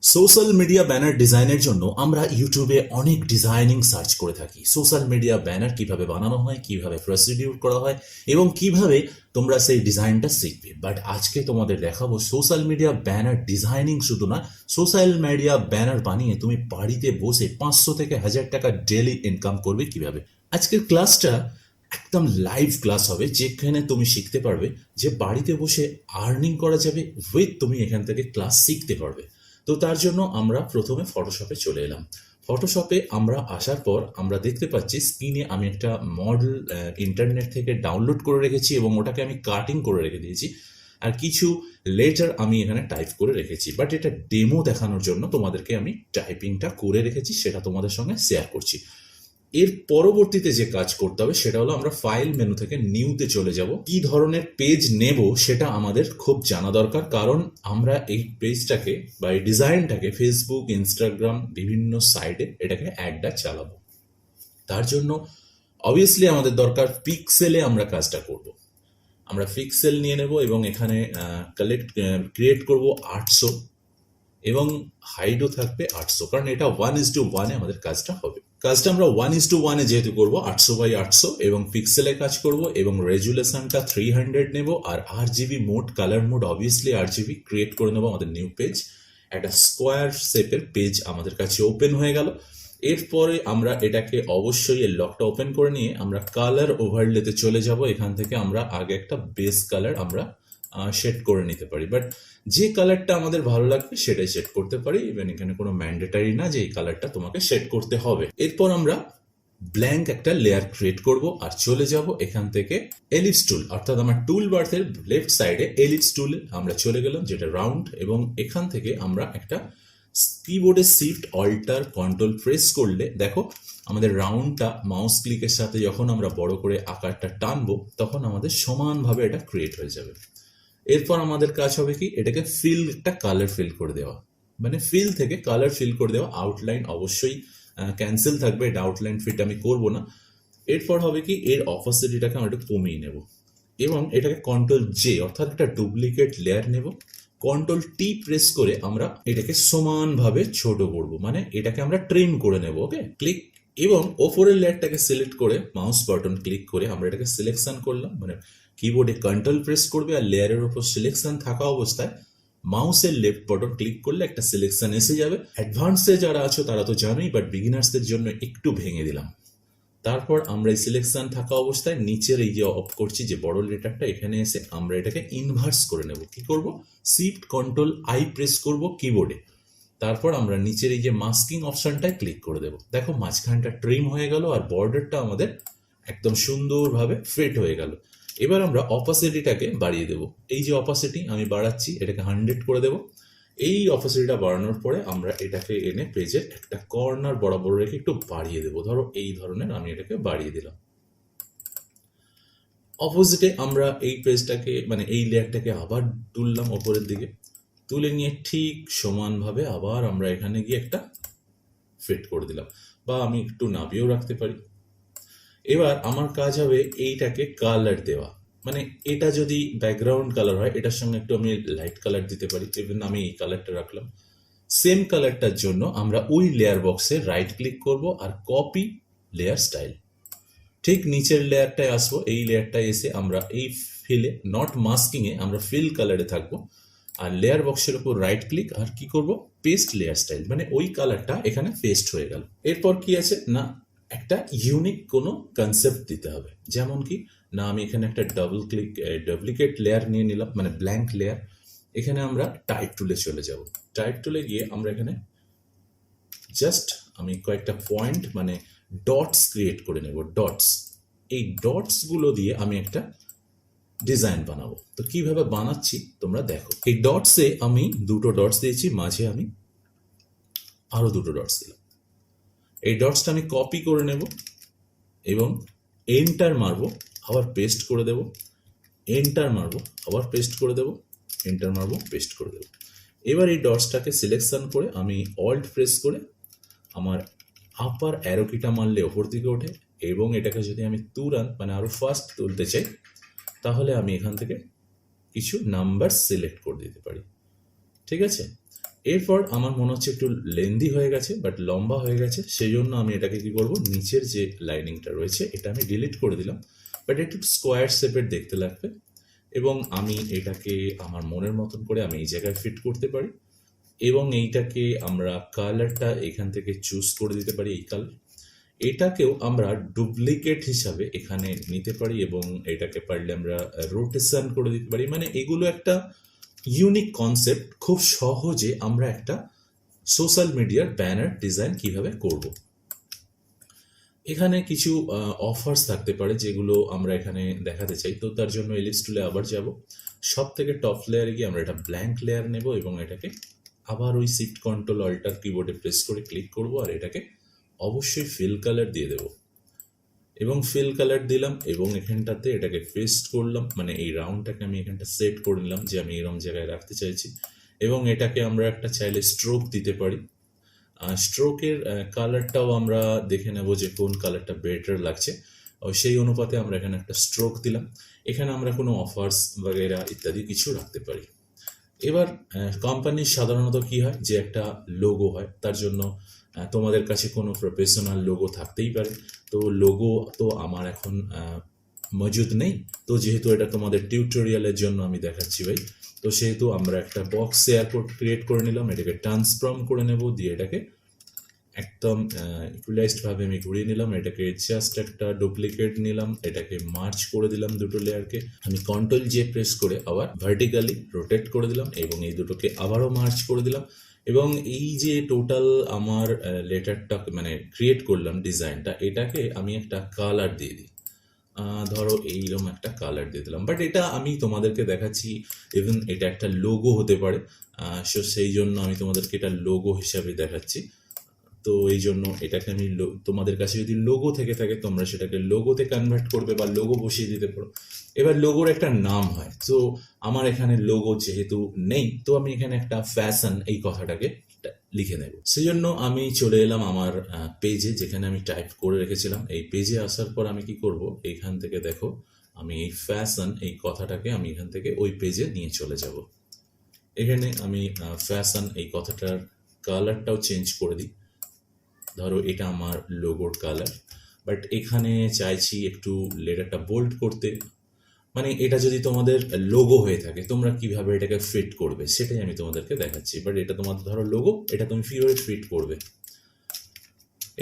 Social media banner ডিজাইনের জন্য আমরা ইউটিউবে অনেক ডিজাইনিং সার্চ করে থাকি। সোশ্যাল মিডিয়া ব্যানার কিভাবে বানানো হয়, কিভাবে প্রসিডিউর করা হয় এবং কিভাবে তোমরা সেই ডিজাইনটা শিখবে। বাট আজকে তোমাদের দেখাবো সোশ্যাল মিডিয়া ব্যানার ডিজাইনিং শুধু না, সোশ্যাল মিডিয়া ব্যানার বানিয়ে তুমি বাড়িতে বসে 500 থেকে 1000 টাকা ডেলি ইনকাম করবে কিভাবে। আজকের ক্লাসটা একদম লাইভ ক্লাস হবে, যেখানে তুমি শিখতে পারবে যে বাড়িতে বসে আর্নিং করা যাবে উইথ তুমি এখান থেকে ক্লাস শিখতে পারবে। তো তার জন্য আমরা প্রথমে ফটোশপে চলে এলাম। ফটোশপে আমরা আসার পর আমরা দেখতে পাচ্ছি স্ক্রিনে আমি একটা মডেল ইন্টারনেট থেকে ডাউনলোড করে রেখেছি এবং ওটাকে আমি কাটিং করে রেখে দিয়েছি। আর কিছু লেটার আমি এখানে টাইপ করে রেখেছি, বাট এটা ডেমো দেখানোর জন্য তোমাদেরকে আমি টাইপিংটা করে রেখেছি, সেটা তোমাদের সঙ্গে শেয়ার করছি। এর পরবর্তীতে যে কাজ করতে হবে সেটা হলো আমরা ফাইল মেনু থেকে নিউতে চলে যাব। কি ধরনের পেজ নেব সেটা আমাদের খুব জানা দরকার, কারণ আমরা এই পেজটাকে বা এই ডিজাইনটাকে ফেসবুক, ইনস্টাগ্রাম, বিভিন্ন সাইটে এটাকে অ্যাডটা চালাবো। তার জন্য অবভিয়াসলি আমাদের দরকার পিক্সেলে আমরা কাজটা করব। আমরা পিক্সেল নিয়ে নেব এবং এখানে ক্রিয়েট করব 800 এবং হাইটও থাকবে 800, কারণ এটা 1:1 আমাদের কাজটা হবে। কাজটা আমরা 1:1 যেহেতু করবো 800x800 এবং পিক্সেলে কাজ করব এবং রেজুলেশনটা 300 নেব। আর RGB mode, colour mode obviously RGB create করে নেবো। আমাদের নিউ পেজ, একটা স্কোয়ার শেপের পেজ আমাদের কাছে ওপেন হয়ে গেল। এরপরে আমরা এটাকে অবশ্যই এর লকটা ওপেন করে নিয়ে আমরা কালার ওভারলেতে চলে যাব। এখান থেকে আমরা আগে একটা বেস কালার আমরা সেট করে নিতে পারি, বাট যে কালারটা আমাদের ভালো লাগবে সেটাই সেট করতে পারি। ইভেন এখানে কোনো ম্যান্ডেটারি না যে এই কালারটা তোমাকে সেট করতে হবে। এরপর আমরা ব্ল্যাঙ্ক একটা লেয়ার ক্রিয়েট করব আর চলে যাব এখান থেকে এলিপস টুল, অর্থাৎ আমার টুল বার্থের লেফট সাইডে এলিপস টুলে আমরা চলে গেলাম, যেটা রাউন্ড। এবং এখান থেকে আমরা একটা কিবোর্ডে শিফট অল্টার কন্ট্রোল প্রেস করলে দেখো আমাদের রাউন্ডটা মাউস ক্লিকের সাথে যখন আমরা বড় করে আকারটা টানবো তখন আমাদের সমানভাবে এটা ক্রিয়েট হয়ে যাবে। এরপর আমাদের কাজ হবে কি, এটাকে ফিল, একটা কালার ফিল করে দেওয়া, মানে ফিল থেকে কালার ফিল করে দেওয়া। আউটলাইন অবশ্যই ক্যান্সেল থাকবে, এটা আউটলাইন ফিট আমি করব না। এরপর হবে কি, এর অপোসিটিটাকে আমরা একটু কমিয়ে নেব এবং এটাকে Ctrl+J অর্থাৎ একটা ডুপ্লিকেট লেয়ার নেব। Ctrl+T প্রেস করে আমরা এটাকে সমানভাবে ছোট করব, মানে এটাকে আমরা ট্রিম করে নেব। ওকে, ক্লিক এবং ওপরের লেয়ারটাকে সিলেক্ট করে মাউস বাটন ক্লিক করে আমরা এটাকে সিলেকশন করলাম। মানে কিবোর্ডে কন্ট্রোল প্রেস করবে আর লেয়ারের উপর সিলেকশন থাকা অবস্থায় মাউসের লেফট বাটন ক্লিক করলে একটা সিলেকশন এসে যাবে। অ্যাডভান্সে যারা আছো তারা তো জানোই, বাট বিগিনার্সদের জন্য একটু ভেঙে দিলাম। তারপর আমরা এই সিলেকশন থাকা অবস্থায় নিচের এই যে অফ করছি যে বড় লেটারটা, এখানে এসে আমরা এটাকে ইনভার্স করে নেব। কি করব, শিফট Ctrl+I প্রেস করব কিবোর্ডে। তারপর আমরা নিচের এই যে মাস্কিং অপশনটায় ক্লিক করে দেব। দেখো মাঝখানটা ট্রিম হয়ে গেল আর বর্ডারটা আমাদের একদম সুন্দরভাবে ফিট হয়ে গেল। এবার আমরা অপাসিটিটাকে বাড়িয়ে দেব। এই যে অপাসিটি আমি বাড়াচ্ছি, এটাকে 100 করে দেব। এই অপাসিটিটা বাড়ানোর পরে আমরা এটাকে এনে পেজের একটা কর্নার বরাবর রেখে একটু বাড়িয়ে দেবো। ধরো এই ধরনের আমি এটাকে বাড়িয়ে দিলাম। অপোজিটে আমরা এই পেজটাকে, মানে এই লেয়ারটাকে আবার তুললাম ওপরের দিকে, তুলে নিয়ে ঠিক সমানভাবে আবার আমরা এখানে গিয়ে একটা ফিট করে দিলাম, বা আমি একটু নামিয়েও রাখতে পারি। এবার আমার কাজ হবে এইটাকে কালার দেওয়া। মানে এটা যদি ব্যাকগ্রাউন্ড কালার হয় এটার সঙ্গে একটু আমি লাইট কালার দিতে পারি। ইভেন আমি এই কালারটা রাখলাম। সেম কালারটার জন্য আমরা ওই লেয়ার বক্সে রাইট ক্লিক করব আর কপি লেয়ার স্টাইল, ঠিক নিচের লেয়ারটায় আসবো। এই লেয়ারটায় এসে আমরা এই ফিলে, নট মাস্কিং এ, আমরা ফিল কালারে থাকবো আর লেয়ার বক্সের উপর রাইট ক্লিক আর কি করব, পেস্ট লেয়ার স্টাইল, মানে ওই কালারটা এখানে পেস্ট হয়ে গেল। এরপর কি আছে না, একটা ইউনিক কোনো কনসেপ্ট দিতে হবে। যেমন কি না, আমি এখানে একটা ডুপ্লিকেট লেয়ার নিয়ে নিলাম, মানে ব্ল্যাঙ্ক লেয়ার। এখানে আমরা টাইপ টুলে চলে যাব। টাইপ টুলে গিয়ে আমরা এখানে জাস্ট আমি কয়েকটা পয়েন্ট, মানে ডটস ক্রিয়েট করে নেব। ডটস, এই ডটস গুলো দিয়ে আমি একটা ডিজাইন বানাবো। তো কিভাবে বানাচ্ছি তোমরা দেখো। এই ডটসে আমি দুটো ডটস দিয়েছি, মাঝে আমি আরো দুটো ডটস দিলাম। এই ডটসটা আমি কপি করে নেব এবং এন্টার মারবো, আবার পেস্ট করে দেব। এন্টার মারবো, আবার পেস্ট করে দেব। এন্টার মারবো, পেস্ট করে দেব। এবার এই ডটসটাকে সিলেকশন করে আমি অল্ট প্রেস করে আমার আপার অ্যারো কিটা মারলে ওপর দিকে ওঠে, এবং এটাকে যদি আমি তুরান্ত, মানে আরো ফাস্ট তুলতে চাই, তাহলে আমি এখান থেকে কিছু নাম্বার সিলেক্ট করে দিতে পারি। ঠিক আছে, এরপর আমার মনে হচ্ছে একটু লেন্দি হয়ে গেছে, বাট লম্বা হয়ে গেছে, সেই জন্য আমি এটাকে কি করব, নিচের যে লাইনিংটা রয়েছে এটা আমি ডিলিট করে দিলাম, বাট একটু স্কোয়ার শেপের দেখতে লাগবে। এবং আমি এটাকে আমার মনের মতন করে আমি এই জায়গায় ফিট করতে পারি, এবং এইটাকে আমরা কালারটা এখান থেকে চুজ করে দিতে পারি, এই কালার। এটাকেও আমরা ডুপ্লিকেট হিসাবে এখানে নিতে পারি, এবং এটাকে পারলে আমরা রোটেশন করে দিতে পারি। মানে এগুলো একটা ইউনিক কনসেপ্ট, খুব সহজে আমরা একটা সোশ্যাল মিডিয়ার ব্যানার ডিজাইন কিভাবে করব। এখানে কিছু অফার্স থাকতে পারে যেগুলো আমরা এখানে দেখাতে চাই। তো তার জন্য এলিপস টুলে আবার যাব, সব থেকে টপ লেয়ারে গিয়ে আমরা এটা ব্ল্যাঙ্ক লেয়ার নেব, এবং এটাকে আবার ওই শিফট কন্ট্রোল অল্টার কিবোর্ডে প্রেস করে ক্লিক করব, আর এটাকে অবশ্যই ফিল কালার দিয়ে দেব, এবং ফিল কালার দিলাম, এবং এখানটাতে এটাকে পেস্ট করলাম, মানে এই রাউন্ডটাকে আমি এখানটা সেট করে নিলাম যে আমি এরকম জায়গায় রাখতে চাইছি। এবং এটাকে আমরা একটা চাইলে স্ট্রোক দিতে পারি। স্ট্রোকের কালারটাও আমরা দেখে নেব যে কোন কালারটা বেটার লাগছে, সেই অনুপাতে আমরা এখানে একটা স্ট্রোক দিলাম। এখানে আমরা কোনো অফার্স বাগেরা ইত্যাদি কিছু রাখতে পারি। এবার কোম্পানির সাধারণত কি হয় যে একটা লোগো হয়, তার জন্য তোমাদের কাছে কোনো প্রফেশনাল লোগো থাকতেই পারে। তো লোগো তো আমার এখন মজুদ নেই, তো যেহেতু এটা তোমাদের টিউটোরিয়ালের জন্য আমি দেখাচ্ছি ভাই, তো সেহেতু আমরা একটা বক্স শেয়ার ক্রিয়েট করে নিলাম, এটাকে ট্রান্সফর্ম করে নেব, দিয়ে এটাকে একদম ইকুয়ালাইজড ভাবে আমি ঘুরিয়ে নিলাম, এটাকে জাস্ট একটা ডুপ্লিকেট নিলাম, এটাকে মার্চ করে দিলাম দুটো লেয়ারকে। আমি কন্ট্রোল জে প্রেস করে আবার ভার্টিক্যালি রোটেট করে দিলাম, এবং এই দুটোকে আবারও মার্চ করে দিলাম। এবং এই যে টোটাল আমার লেটারটা মানে ক্রিয়েট করলাম ডিজাইনটা, এটাকে আমি একটা কালার দিয়ে দিই। ধরো এইরকম একটা কালার দিয়ে দিলাম, বাট এটা আমি তোমাদেরকে দেখাচ্ছি, ইভেন এটা একটা লোগো হতে পারে, সো সেই জন্য আমি তোমাদেরকে এটা লোগো হিসাবে দেখাচ্ছি। তো এই জন্য এটাকে আমি তোমাদের কাছে যদি লোগো থেকে থাকে তোমরা সেটাকে লোগোতে কনভার্ট করবে বা লোগো বসিয়ে দিতে পারো। এবার লোগোর একটা নাম হয়, তো আমার এখানে লোগো যেহেতু নেই, তো আমি এখানে একটা ফ্যাশন এই কথাটাকে লিখে নেব। সেই জন্য আমি চলে এলাম আমার পেজে, যেখানে আমি টাইপ করে রেখেছিলাম। এই পেজে আসার পর আমি কি করব, এইখান থেকে দেখো আমি এই ফ্যাশন এই কথাটাকে আমি এখান থেকে ওই পেজে নিয়ে চলে যাব। এখানে আমি ফ্যাশন এই কথাটার কালারটাও চেঞ্জ করে দিই। ধরো এটা আমার লোগোর কালার, বাট এখানে চাইছি একটু লেটারটা বোল্ড করতে। মানে এটা যদি তোমাদের লোগো হয়ে থাকে তোমরা কিভাবে এটাকে ফিট করবে সেটাই আমি তোমাদেরকে দেখাচ্ছি। বাট এটা তোমাদের ধরো লোগো, এটা তুমি কিভাবে ফিট করবে।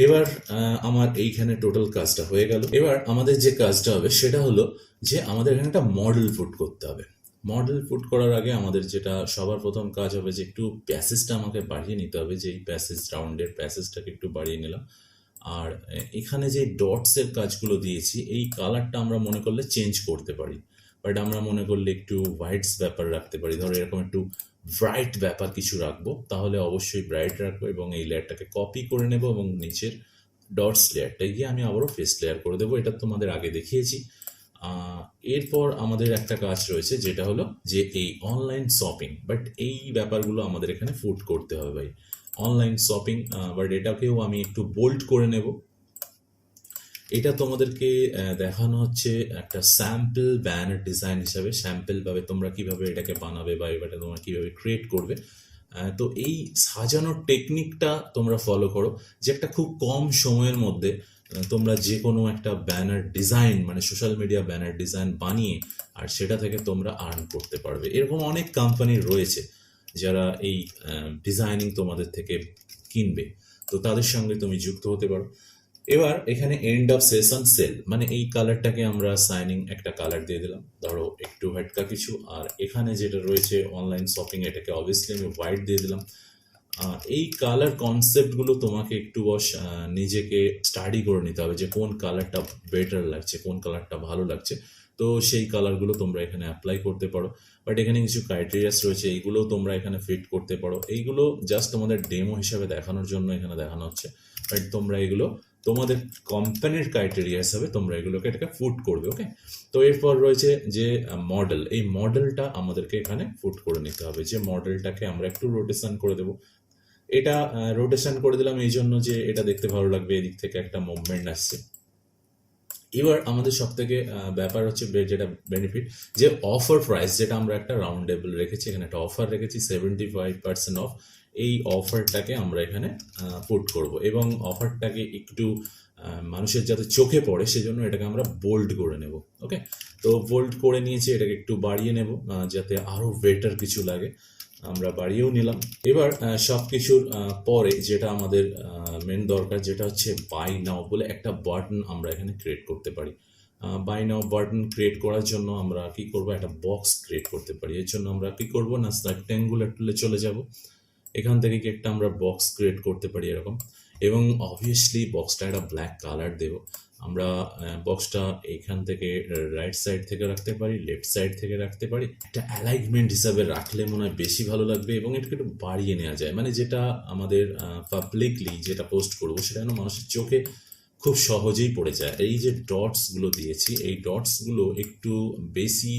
এবার আমার এইখানে টোটাল কাজটা হয়ে গেল। এবার আমাদের যে কাজটা হবে সেটা হলো যে আমাদের এখানে একটা মডেল পুট করতে হবে। মডেল পুট করার আগে আমাদের যেটা সবার প্রথম কাজ হবে যে একটু প্যাসেজটা আমাকে বাড়িয়ে নিতে হবে, যে এই প্যাসেজ রাউন্ডের প্যাসেজটাকে একটু বাড়িয়ে নিলাম। আর এখানে যে ডটসের কাজগুলো দিয়েছি এই কালারটা আমরা মনে করলে চেঞ্জ করতে পারি, বাট আমরা মনে করলে একটু হোয়াইটস ব্যাপার রাখতে পারি। ধরো এরকম একটু ব্রাইট ব্যাপার কিছু রাখবো, তাহলে অবশ্যই ব্রাইট রাখবো, এবং এই লেয়ারটাকে কপি করে নেব, এবং নিচের ডটস লেয়ারটা গিয়ে আমি আবারও ফেস লেয়ার করে দেবো। এটা তোমাদের আগে দেখিয়েছি। এরপর আমাদের একটা কাজ রয়েছে যেটা হলো যে এই অনলাইন শপিং, বাট এই ব্যাপারগুলো আমাদের এখানে ফুট করতে হবে ভাই। অনলাইন শপিং, বাট এটাকেও আমি একটু বোল্ড করে নেব। এটা তোমাদেরকে দেখানো হচ্ছে একটা স্যাম্পল ব্যানার ডিজাইন হিসাবে, স্যাম্পল ভাবে তোমরা কিভাবে এটাকে বানাবে বা এটা তোমরা কিভাবে ক্রিয়েট করবে। তো এই সাজানোর টেকনিকটা তোমরা ফলো করো, যে একটা খুব কম সময়ের মধ্যে তোমরা যে কোনো একটা ব্যানার ডিজাইন মানে সোশ্যাল মিডিয়া ব্যানার ডিজাইন বানিয়ে আর সেটা থেকে তোমরা আর্ন করতে পারবে। এরকম অনেক কোম্পানি রয়েছে যারা এই ডিজাইনিং তোমাদের থেকে কিনবে, তো তাদের সঙ্গে তুমি যুক্ত হতে পারো। এবার এখানে এন্ড অফ সেশন সেল, মানে এই কালারটাকে আমরা সাইনিং একটা কালার দিয়ে দিলাম, ধরো একটু হাটকা কিছু। আর এখানে যেটা রয়েছে অনলাইন শপিং, এটাকে অবভিয়াসলি আমি হোয়াইট দিয়ে দিলাম। এই কালার কনসেপ্টগুলো তোমাকে একটু নিজেকে স্টাডি করে নিতে হবে যে কোন কালারটা বেটার লাগছে, কোন কালারটা ভালো লাগছে। তো সেই কালারগুলো তোমরা এখানে অ্যাপ্লাই করতে পারো, বাট এখানে কিছু ক্রাইটেরিয়াস রয়েছে, এইগুলো তোমরা এখানে ফিট করতে পারো। এইগুলো জাস্ট তোমাদের ডেমো হিসাবে দেখানোর জন্য এখানে দেখানো হচ্ছে, বাট তোমরা এগুলো তোমাদের কোম্পানির ক্রাইটেরিয়া হিসাবে তোমরা এগুলোকে এটাকে ফুট করবে। ওকে, তো এরপর রয়েছে যে মডেল, এই মডেলটা আমাদেরকে এখানে ফুট করে নিতে হবে। যে মডেলটাকে আমরা একটু রোটেশন করে দেবো, এটা রোটেশন করে দিলাম এই জন্য যে এটা দেখতে ভালো লাগবে, এদিক থেকে একটা মুভমেন্ট আসছে। এবার আমাদের সব থেকে ব্যাপার হচ্ছে যেটা বেনিফিট, যে অফার প্রাইস, যেটা আমরা একটা রাউন্ডেবল রেখেছি, এখানে একটা অফার রেখেছি 75% অফ। এই অফারটাকে আমরা এখানে পুট করব এবং অফারটাকে একটু মানুষের যাতে চোখে পড়ে সেজন্য এটাকে আমরা বোল্ড করে নেব। ওকে, তো বোল্ড করে নিয়েছি, এটাকে একটু বাড়িয়ে নেব যাতে আরো বেটার কিছু লাগে। আমরা বাড়িয়েও নিলাম। এবার সব কিছুর পরে যেটা আমাদের মেন দরকার, যেটা হচ্ছে বাই নাও বলে একটা বাটন আমরা এখানে ক্রিয়েট করতে পারি। বাই নাও বাটন ক্রিয়েট করার জন্য আমরা কি করব, একটা বক্স ক্রিয়েট করতে পারি। এর জন্য আমরা কি করব না, রেক্ট্যাঙ্গুলার টুলে চলে যাব, এখান থেকে কি একটা আমরা বক্স ক্রিয়েট করতে পারি এরকম, এবং অবভিয়াসলি বক্সটা একটা ব্ল্যাক কালার দেব। আমরা বক্সটা এখান থেকে রাইট সাইড থেকে রাখতে পারি, লেফট সাইড থেকে রাখতে পারি। একটা অ্যালাইনমেন্ট হিসাবে রাখলে মনে হয় বেশি ভালো লাগবে এবং এটাকে একটু বাড়িয়ে নেওয়া যায়, মানে যেটা আমাদের পাবলিকলি যেটা পোস্ট করবো সেটা যেন মানুষের চোখে খুব সহজেই পড়ে যায়। এই যে ডটসগুলো দিয়েছি, এই ডটসগুলো একটু বেশি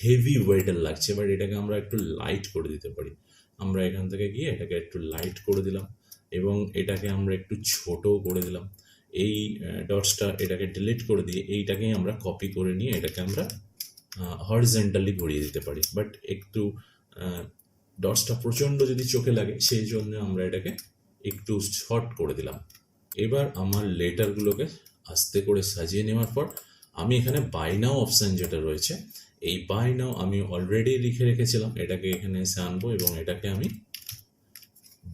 হেভি ওয়েটের লাগছে, বাট এটাকে আমরা একটু লাইট করে দিতে পারি। আমরা এখান থেকে গিয়ে এটাকে একটু লাইট করে দিলাম এবং এটাকে আমরা একটু ছোটও করে দিলাম। এই ডটসটা এটাকে ডিলিট করে দিয়ে এইটাকেই আমরা কপি করে নিয়ে এটাকে আমরা হরিজেন্টালি ঘুরিয়ে দিতে পারি, বাট একটু ডটসটা প্রচণ্ড যদি চোখে লাগে সেই জন্য আমরা এটাকে একটু শর্ট করে দিলাম। এবার আমার লেটারগুলোকে আস্তে করে সাজিয়ে নেওয়ার পর আমি এখানে বাই নাও অপশান যেটা রয়েছে, এই বাই নাও আমি অলরেডি লিখে রেখেছিলাম, এটাকে এখানে এসে আনবো এবং এটাকে আমি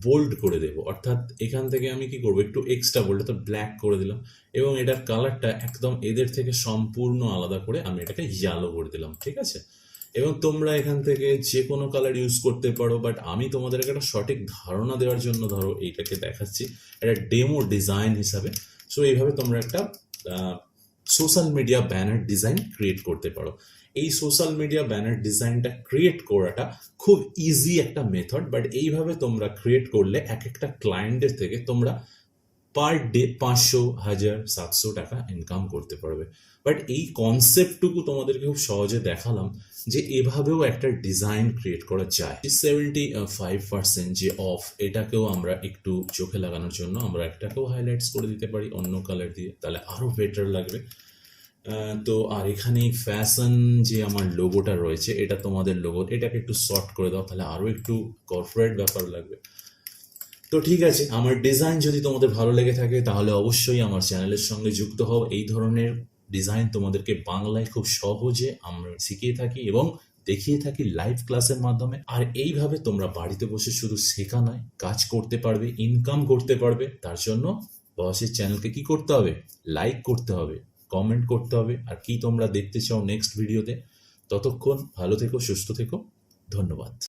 বোল্ড করে দেবো। অর্থাৎ এখান থেকে আমি কি করবো, একটু এক্সট্রা বোল্ড অর্থাৎ ব্ল্যাক করে দিলাম এবং এটার কালারটা একদম এদের থেকে সম্পূর্ণ আলাদা করে আমি এটাকে ইয়েলো করে দিলাম। ঠিক আছে, এবং তোমরা এখান থেকে যে কোনো কালার ইউজ করতে পারো, বাট আমি তোমাদেরকে একটা সঠিক ধারণা দেওয়ার জন্য ধরো এইটাকে দেখাচ্ছি একটা ডেমো ডিজাইন হিসাবে। সো এইভাবে তোমরা একটা social media banner design create করতে পারো। এই সোশ্যাল মিডিয়া ব্যানার ডিজাইনটা ক্রিয়েট করাটা খুব ইজি একটা মেথড, বাট এইভাবে তোমরা ক্রিয়েট করলে এক একটা ক্লায়েন্টের থেকে তোমরা পার ডে 500, 1000, 700 টাকা ইনকাম করতে পারবে। বাট এই কনসেপ্টটুকু তোমাদেরকে খুব সহজে দেখালাম যে এভাবেও একটা ডিজাইন ক্রিয়েট করা যায়। 75% যে অফ, এটাকেও আমরা একটু চোখে লাগানোর জন্য আমরা একটাকেও হাইলাইটস করে দিতে পারি অন্য কালার দিয়ে, তাহলে আরো বেটার লাগবে। তো আর এখানে ফ্যাশন যে আমার লোগোটা রয়েছে, এটা তোমাদের লোগো, এটাকে একটু শর্ট করে দাও, তাহলে আরো একটু কর্পোরেট ব্যাপার লাগবে। তো ঠিক আছে, আমার ডিজাইন যদি তোমাদের ভালো লেগে থাকে তাহলে অবশ্যই আমার চ্যানেলের সঙ্গে যুক্ত হও। এই ধরনের ডিজাইন তোমাদেরকে বাংলায় খুব সহজে আমরা শিখিয়ে থাকি এবং দেখিয়ে থাকি লাইভ ক্লাসের মাধ্যমে। আর এইভাবে তোমরা বাড়িতে বসে শুধু শেখা নয়, কাজ করতে পারবে, ইনকাম করতে পারবে। তার জন্য বসের চ্যানেলকে কি করতে হবে, লাইক করতে হবে, কমেন্ট করতে হবে, আর কি তোমরা দেখতে চাও নেক্সট ভিডিওতে। ততক্ষণ ভালো থেকো, সুস্থ থেকো, ধন্যবাদ।